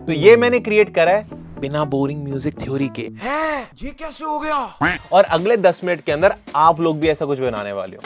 तो ये मैंने क्रिएट करा है बिना बोरिंग म्यूजिक थ्योरी के। है ये कैसे हो गया? और अगले 10 मिनट के अंदर आप लोग भी ऐसा कुछ बनाने वाले हो।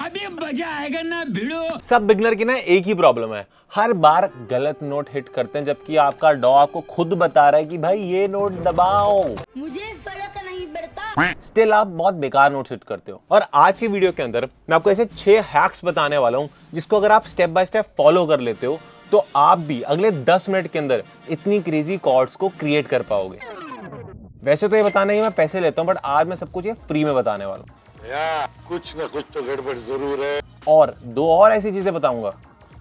अभी मजा आएगा ना भिड़ो। सब बिगनर की ना एक ही प्रॉब्लम है, हर बार गलत नोट हिट करते हैं, जबकि आपका डॉ आपको खुद बता रहा है कि भाई ये नोट दबाओ। मुझे फर्क नहीं पड़ता, स्टिल आप बहुत बेकार नोट हिट करते हो। और आज की वीडियो के अंदर मैं आपको ऐसे 6 हैक्स बताने वाला हूं, जिसको अगर आप स्टेप बाय स्टेप फॉलो कर लेते हो तो आप भी अगले 10 मिनट के अंदर इतनी क्रेजी कॉर्ड्स को क्रिएट कर पाओगे। वैसे तो ये बताने ही मैं पैसे लेता हूं, बट आज मैं सब कुछ ये फ्री में बताने वाला हूं। यार कुछ ना कुछ तो गड़बड़ जरूर है। और 2 और ऐसी चीजें बताऊंगा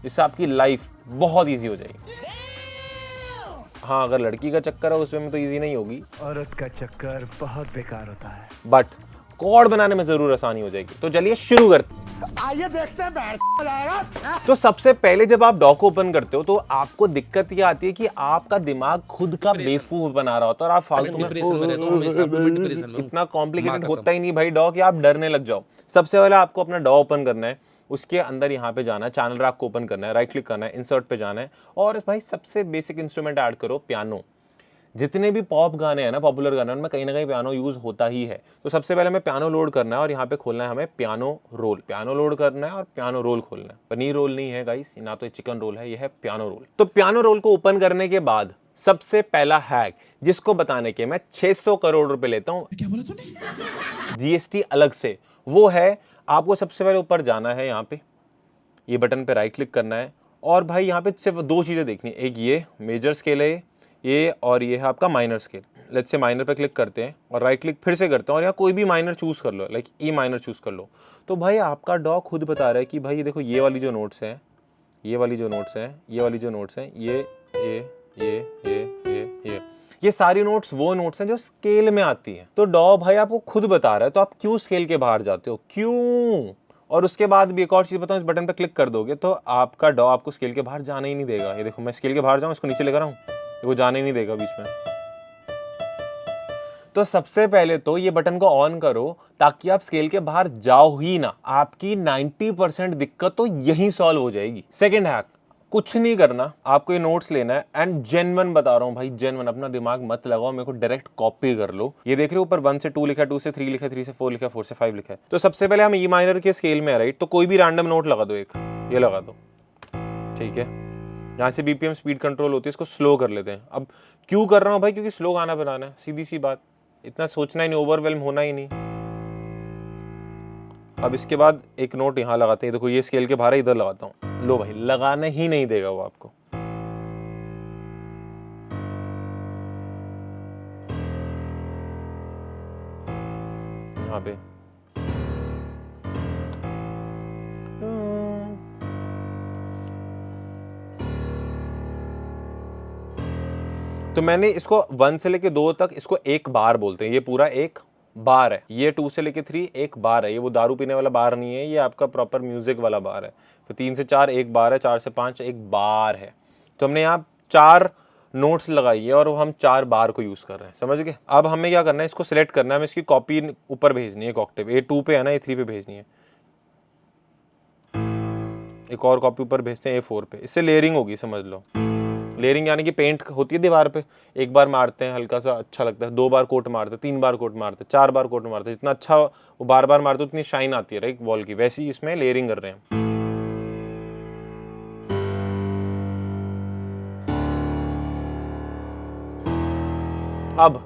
जिससे आपकी लाइफ बहुत इजी हो जाएगी। हाँ, अगर लड़की का चक्कर है उसमें तो इजी नहीं होगी, औरत का चक्कर बहुत बेकार होता है, बट कॉर्ड बनाने में जरूर आसानी हो जाएगी। तो चलिए शुरू करते हैं। आइए देखते हैं। तो सबसे पहले जब आप डॉक ओपन करते हो तो आपको दिक्कत ये आती है कि आपका दिमाग खुद का बेवकूफ बना रहा होता है और आप फालतू में इतना कॉम्प्लिकेटेड होता ही नहीं भाई डॉक, आप डरने लग जाओ। सबसे पहले आपको अपना डॉ ओपन करना है, उसके अंदर यहाँ पे जाना है, चैनल रैक को ओपन करना है, राइट क्लिक करना है, इंसर्ट पे जाना है और भाई सबसे बेसिक इंस्ट्रूमेंट ऐड करो, पियानो। जितने भी पॉप गाने हैं ना, पॉपुलर गाने, उनमें कहीं ना कहीं पियानो यूज होता ही है। तो सबसे पहले हमें पियानो लोड करना है और यहाँ पे खोलना है हमें पियानो रोल। पियानो लोड करना है और पियानो रोल खोलना है। पनीर रोल नहीं है गाइस, ना तो चिकन रोल है, ये है पियानो रोल। तो पियानो रोल को ओपन करने के बाद सबसे पहला हैक, जिसको बताने के मैं 600 करोड़ रुपए लेता हूँ, क्या बोला तूने? जीएसटी अलग से, वो है आपको सबसे पहले ऊपर जाना है, यहाँ पे ये बटन पे राइट क्लिक करना है और भाई यहाँ पे सिर्फ 2 चीजें देखनी है। एक ये मेजर स्केल है ये और ये है आपका minor scale. Let's say minor पे क्लिक करते हैं और राइट क्लिक फिर से करते हैं और यहाँ कोई भी माइनर चूज कर लो, लाइक ई माइनर चूज कर लो। तो भाई आपका डॉ खुद बता रहा है कि भाई देखो ये वाली जो नोट्स हैं, ये वाली जो नोट्स हैं, ये वाली जो नोट्स हैं, ये सारी नोट्स वो नोट्स हैं जो स्केल में आती हैं। तो डॉ भाई आपको खुद बता रहा है, तो आप क्यों स्केल के बाहर जाते हो, क्यों? और उसके बाद भी एक और चीज बताऊं, इस बटन पे क्लिक कर दोगे तो आपका डॉ आपको स्केल के बाहर जाने ही नहीं देगा। ये देखो मैं स्केल के बाहर जाऊं, इसको नीचे लेकर आऊं, वो जाने नहीं देगा बीच में। तो सबसे पहले तो ये बटन को ऑन करो ताकि आप स्केल के बाहर जाओ ही ना। आपकी 90% दिक्कत तो यही सॉल्व हो जाएगी। सेकंड हैक, कुछ नहीं करना, आपको ये नोट्स लेना है एंड जेन्युइन बता रहा हूं भाई, जेन्युइन, अपना दिमाग मत लगाओ, मेरे को डायरेक्ट कॉपी कर लो। ये देख रहे हो ऊपर 1 से 2 लिखा है, 2 से 3 लिखा है, 3 से 4 लिखा है, 4 से 5 लिखा है। तो सबसे पहले हम ई माइनर के स्केल में है, राइट? तो कोई भी रैंडम नोट लगा दो, एक ये लगा दो, ठीक है? यहाँ से बीपीएम स्पीड कंट्रोल होती है, इसको स्लो कर लेते हैं। अब क्यों कर रहा हूँ भाई? क्योंकि स्लो गाना बनाना है, सीधी सी बात, इतना सोचना ही नहीं, ओवरवेल्म होना ही नहीं। अब इसके बाद एक नोट यहाँ लगाते हैं, देखो ये स्केल के बाहर है, इधर लगाता हूँ, लो भाई लगाना ही नहीं देगा वो आपको। यहाँ पे तो मैंने इसको 1 से लेके 2 तक इसको एक बार बोलते हैं, ये पूरा एक बार है। ये 2 से लेके 3 एक बार है, ये वो दारू पीने वाला बार नहीं है, ये आपका प्रॉपर म्यूजिक वाला बार है। तो 3 से 4 एक बार है, 4 से 5 एक बार है। तो हमने यहाँ 4 नोट्स लगाई है और हम 4 बार को यूज कर रहे हैं, समझ गए? अब हमें क्या करना है, इसको सिलेक्ट करना है, हमें इसकी कॉपी ऊपर भेजनी है, एक ऑक्टेव A2 पे है ना, A3 पे भेजनी है। एक और कॉपी ऊपर भेजते हैं A4 पे, इससे लेयरिंग होगी, समझ लो। लेयरिंग यानी कि पेंट होती है दीवार पे, एक बार मारते हैं हल्का सा अच्छा लगता है, 2 बार कोट मारते हैं, 3 बार कोट मारते हैं, 4 बार कोट मारते हैं, जितना अच्छा वो बार बार मारते उतनी शाइन आती है राइट वॉल की, वैसी इसमें लेयरिंग कर रहे हैं। अब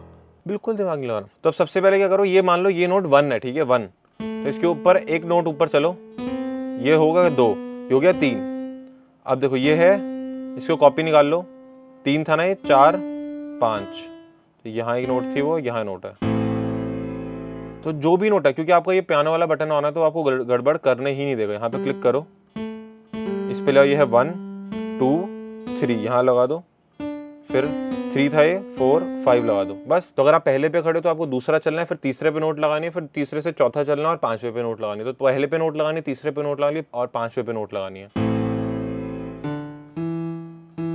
बिल्कुल दिमाग नहीं लगा। तो अब सबसे पहले क्या करो, ये मान लो ये नोट 1 है, ठीक है 1, तो इसके ऊपर एक नोट ऊपर चलो, ये होगा 2, ये हो गया 3। अब देखो ये है, इसको कॉपी निकाल लो, 3 था ना ये, 4 5, तो यहाँ एक नोट थी, वो यहाँ नोट है। तो जो भी नोट है, क्योंकि आपका ये पियानो वाला बटन ऑन है तो आपको गड़बड़ करने ही नहीं देगा। यहाँ पे क्लिक करो, इस पे ये है 1 2 3, यहाँ लगा दो, फिर 3 था ये, 4 5 लगा दो, बस। तो अगर आप पहले पे खड़े तो आपको दूसरा चलना है, फिर तीसरे पे नोट लगानी है, फिर तीसरे से चौथा चलना है और 5वें पे नोट लगानी है। तो पहले पे नोट लगानी है, तीसरे पे नोट लगानी है और 5वें पे नोट लगानी है,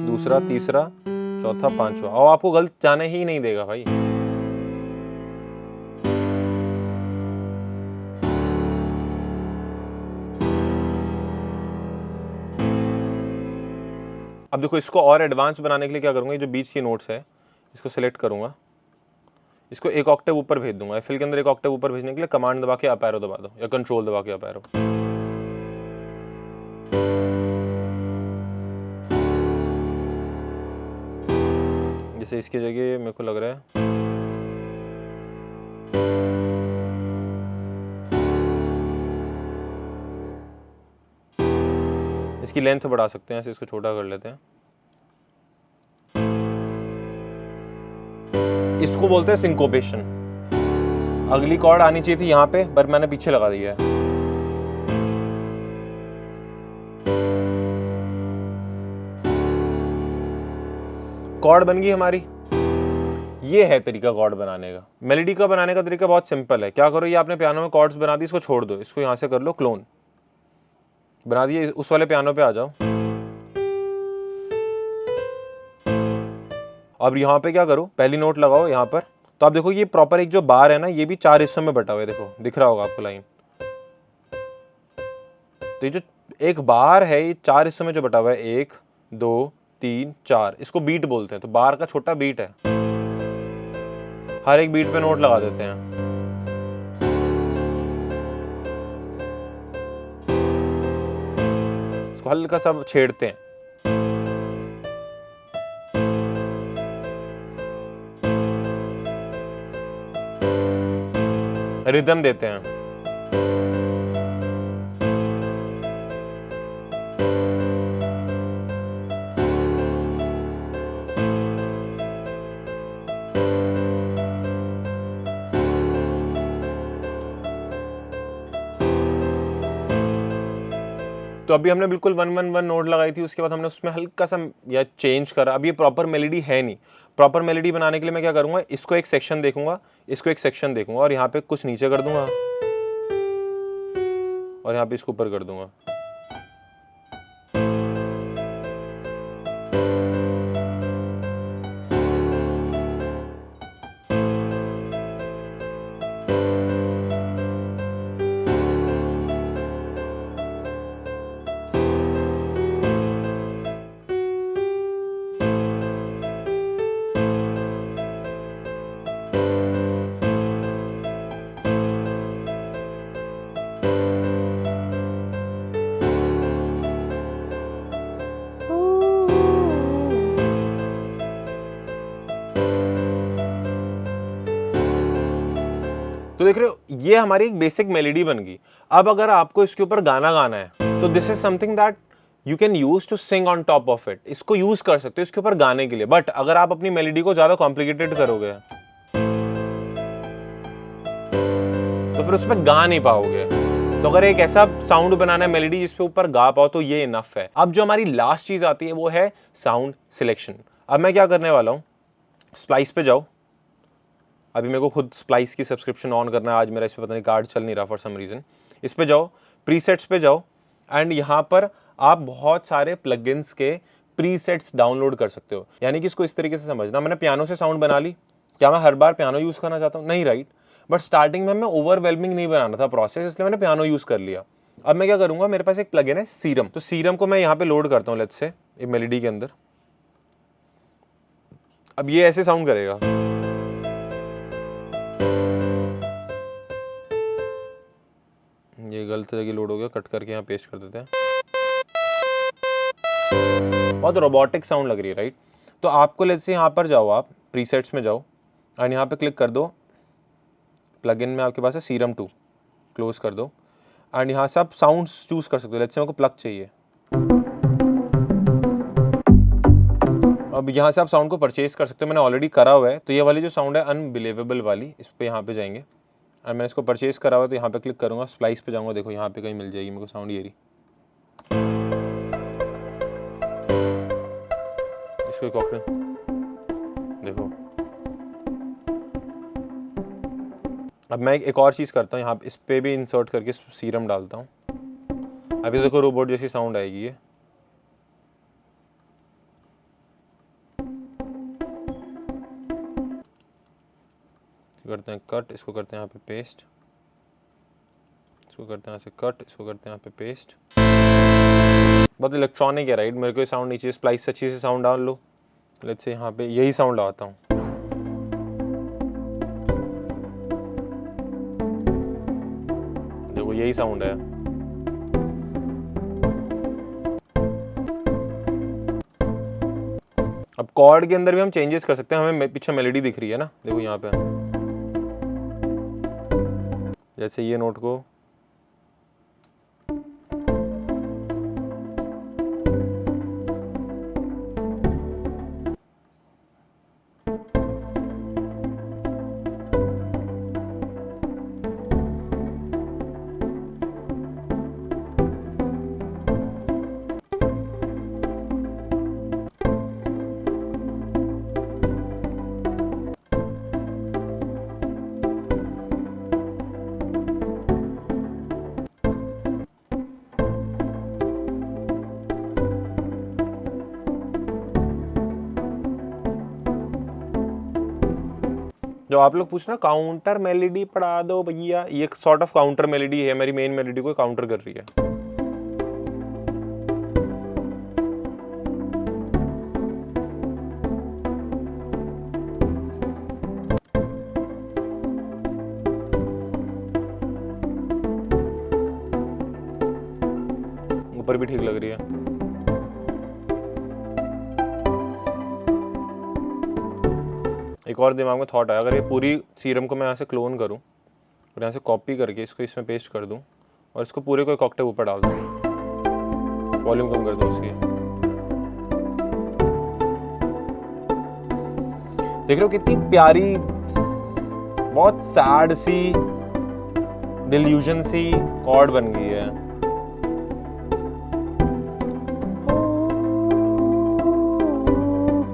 दूसरा, तीसरा, चौथा, 5वां, और आपको गलत जाने ही नहीं देगा भाई। अब देखो इसको और एडवांस बनाने के लिए क्या करूँगा, ये जो बीच की नोट्स है इसको सेलेक्ट करूँगा, इसको एक ऑक्टेव ऊपर भेज दूंगा। एफएल के अंदर एक ऑक्टेव ऊपर भेजने के लिए कमांड दबा के अप एरो दबा दो या कंट्रोल दबा के अप एरो। जैसे इसकी जगह मेरे को लग रहा है इसकी लेंथ बढ़ा सकते हैं, ऐसे इसको छोटा कर लेते हैं। इसको बोलते हैं सिंकोपेशन। अगली कॉर्ड आनी चाहिए थी यहाँ पे, पर मैंने पीछे लगा दिया है। कॉर्ड बन गई हमारी। ये है तरीका कॉर्ड बनाने का। मेलोडी का बनाने का तरीका बहुत सिंपल है। क्या करो, ये आपने पियानो में कॉर्ड्स बना दी, इसको छोड़ दो, इसको यहाँ से कर लो क्लोन, बना दिए, उस वाले पियानो पे आ जाओ। अब यहाँ पे क्या करो, पहली नोट लगाओ यहाँ पर, तो आप देखो ये प्रॉपर एक जो बार है ना, ये भी 4 हिस्सों में बटा हुआ है, देखो दिख रहा होगा आपको लाइन। तो ये जो एक बार है ये 4 हिस्सों में जो बटा हुआ है, 1 2 3 4, इसको बीट बोलते हैं। तो बार का छोटा बीट है, हर एक बीट पे नोट लगा देते हैं। इसको हल्का सा छेड़ते हैं, रिदम देते हैं। तो अभी हमने बिल्कुल 1-1-1 नोट लगाई थी, उसके बाद हमने उसमें हल्का सा या चेंज करा। अब ये प्रॉपर मेलोडी है नहीं। प्रॉपर मेलोडी बनाने के लिए मैं क्या करूँगा, इसको एक सेक्शन देखूंगा, इसको एक सेक्शन देखूंगा, और यहाँ पे कुछ नीचे कर दूंगा और यहाँ पे इसको ऊपर कर दूंगा। तो देख रहे हो, ये हमारी एक बेसिक मेलोडी बन गई। अब अगर आपको इसके ऊपर गाना गाना है, तो this is something that you can use to sing on top of it. इसको यूज कर सकते हो इसके ऊपर गाने के लिए। बट अगर आप अपनी मेलोडी को ज्यादा कॉम्प्लिकेटेड करोगे तो फिर उसमें गा नहीं पाओगे। तो अगर एक ऐसा साउंड बनाना है मेलोडी जिसपे ऊपर गा पाओ, तो ये इनफ है। अब जो हमारी लास्ट चीज आती है वो है साउंड सिलेक्शन। अब मैं क्या करने वाला हूँ, स्प्लाइस पे जाओ। अभी मेरे को खुद स्प्लाइस की सब्सक्रिप्शन ऑन करना है, आज मेरा इस पे पता नहीं कार्ड चल नहीं रहा फॉर सम रीज़न। इस पे जाओ, प्रीसेट्स पे जाओ, एंड यहाँ पर आप बहुत सारे प्लगइन्स के प्रीसेट्स डाउनलोड कर सकते हो। यानी कि इसको इस तरीके से समझना, मैंने पियानो से साउंड बना ली, क्या मैं हर बार पियानो यूज़ करना चाहता हूँ? नहीं, राइट। बट स्टार्टिंग में मैं ओवरवेलमिंग नहीं बनाना था प्रोसेस, इसलिए मैंने पियानो यूज़ कर लिया। अब मैं क्या करूँगा, मेरे पास एक प्लगइन है सीरम, तो सीरम को मैं यहाँ पे लोड करता हूँ, लेट्स से ये मेलोडी के अंदर। अब ये ऐसे साउंड करेगा। ये गलत जगह लोड हो गया, कट करके यहाँ पेस्ट कर देते हैं। बहुत रोबोटिक साउंड लग रही है, राइट। तो आपको लेट्स से यहाँ पर जाओ, आप प्रीसेट्स में जाओ और यहाँ पे क्लिक कर दो, प्लगइन में आपके पास है सीरम 2, क्लोज कर दो, एंड यहाँ से आप साउंड्स चूज कर सकते हो। लेट्स से मेरे को प्लग चाहिए। अब यहाँ से आप साउंड को परचेज कर सकते हो, मैंने ऑलरेडी करा हुआ है। तो ये वाली जो साउंड है अनबिलीवेबल वाली, इस पे यहाँ पे जाएंगे और मैंने इसको परचेज करा हुआ है, तो यहाँ पे क्लिक करूँगा, स्प्लाइस पे जाऊँगा, देखो यहाँ पे कहीं मिल जाएगी मेरे को साउंड, ये रही। इसको एक ऑक्टेव देखो। अब मैं एक और चीज़ करता हूँ, यहाँ इस पे भी इंसर्ट करके सीरम डालता हूँ। अभी देखो रोबोट जैसी साउंड आएगी ये। करते हैं कट, इसको करते हैं यहाँ पे पेस्ट, इसको करते हैं यहाँ से कट, इसको करते हैं यहाँ पे पेस्ट। बहुत इलेक्ट्रॉनिक है राइट, मेरे को साउंड नीचे स्प्लाइस से अच्छी से साउंड डाल लो। लेट्स से यहाँ पे यही साउंड लगाता हूँ। देखो यही साउंड है। अब कॉर्ड के अंदर भी हम चेंजेस कर सकते हैं, हमें पीछे मेलोडी दिख रही है ना, देखो यहाँ पे, जैसे ये नोट को जो आप लोग पूछ रहे काउंटर मेलोडी पढ़ा दो भैया, ये एक सॉर्ट ऑफ काउंटर मेलोडी है, मेरी मेन मेलोडी को काउंटर कर रही है। ऊपर भी ठीक लग रही है। एक और दिमाग में थॉट आया, अगर ये पूरी सीरम को मैं यहाँ से क्लोन करूँ और यहाँ से कॉपी करके इसको इसमें पेस्ट कर दूँ और इसको पूरे को एक ऑक्टेव ऊपर डाल दूँ, वॉल्यूम कम कर दूँ उसकी, देख रहे हो कितनी प्यारी, बहुत सैड सी, डिल्यूजन सी कॉर्ड बन गई है।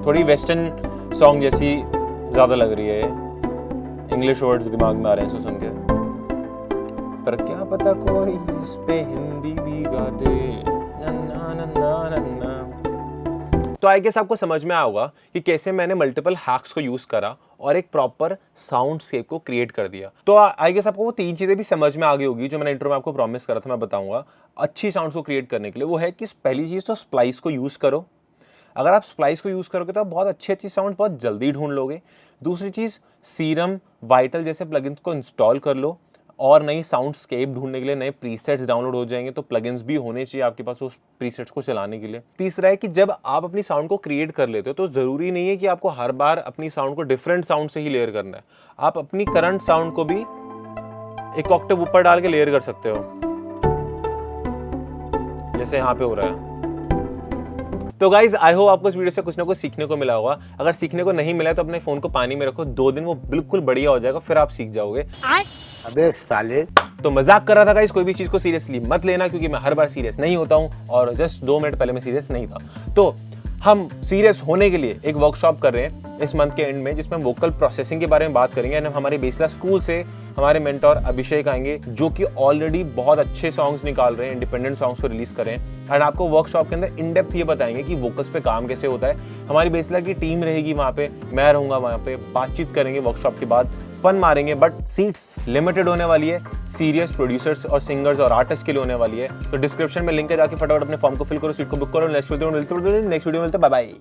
थोड़ी वेस्टर्न सॉन्ग जैसी ज़्यादा लग रही है, इंग्लिश वर्ड्स दिमाग में आ रहे हैं इसको सुन के, पर क्या पता कोई इस पे हिंदी भी गा दे। नन्ना नन्ना नन्ना। तो आई गेस आपको समझ में आया होगा कि कैसे मैंने मल्टीपल हैक्स को यूज़ करा और एक प्रॉपर साउंडस्केप को क्रिएट कर दिया। तो आई गेस आपको वो 3 चीज़ें भी समझ में आ गई होगी जो मैंने इंट्रो में आपको प्रॉमिस करा था मैं बताऊंगा अच्छी साउंड्स को क्रिएट करने के लिए। वो है कि पहली चीज़ तो स्प्लाइस को यूज़ करो, अगर आप स्प्लाइस को यूज़ करोगे तो आप बहुत अच्छी साउंड बहुत जल्दी ढूंढ लोगे। दूसरी चीज़, सीरम, वाइटल जैसे प्लगइन्स को इंस्टॉल कर लो और नई साउंडस्केप ढूंढने के लिए नए प्रीसेट्स डाउनलोड हो जाएंगे, तो प्लगइन्स भी होने चाहिए आपके पास उस प्रीसेट्स को चलाने के लिए। तीसरा है कि जब आप अपनी साउंड को क्रिएट कर लेते हो तो ज़रूरी नहीं है कि आपको हर बार अपनी साउंड को डिफरेंट साउंड से ही लेयर करना है, आप अपनी करंट साउंड को भी एक ऑक्टेव ऊपर डाल के लेयर कर सकते हो, जैसे यहाँ पे हो रहा है। तो गाइज आई होप आपको इस वीडियो से कुछ ना कुछ सीखने को मिला होगा। अगर सीखने को नहीं मिला तो अपने फोन को पानी में रखो, 2 दिन वो बिल्कुल बढ़िया हो जाएगा, फिर आप सीख जाओगे। अबे साले, तो मजाक कर रहा था गाइज, कोई भी चीज को सीरियसली मत लेना क्योंकि मैं हर बार सीरियस नहीं होता हूँ और जस्ट 2 मिनट पहले मैं सीरियस नहीं था। तो हम सीरियस होने के लिए एक वर्कशॉप कर रहे हैं इस मंथ के एंड में, जिसमें वोकल प्रोसेसिंग के बारे में बात करेंगे। एंड हमारे बेसला स्कूल से हमारे मेंटोर अभिषेक आएंगे जो कि ऑलरेडी बहुत अच्छे सॉन्ग्स निकाल रहे हैं, इंडिपेंडेंट सॉन्ग्स को रिलीज कर रहे हैं। एंड आपको वर्कशॉप के अंदर इन डेप्थ ये बताएंगे कि वोकल्स पे काम कैसे होता है। हमारी बेसला की टीम रहेगी वहाँ पे, मैं रहूँगा वहाँ पे, बातचीत करेंगे वर्कशॉप के बाद, फन मारेंगे। बट सीट्स लिमिटेड होने वाली है, सीरियस प्रोड्यूसर्स और सिंगर्स और आर्टिस्ट के लिए होने वाली है। तो डिस्क्रिप्शन में लिंक है, जाके फटाफट अपने फॉर्म को फिल करो, सीट को बुक करो। नेक्स्ट वीडियो में मिलते हैं, बाय बाय।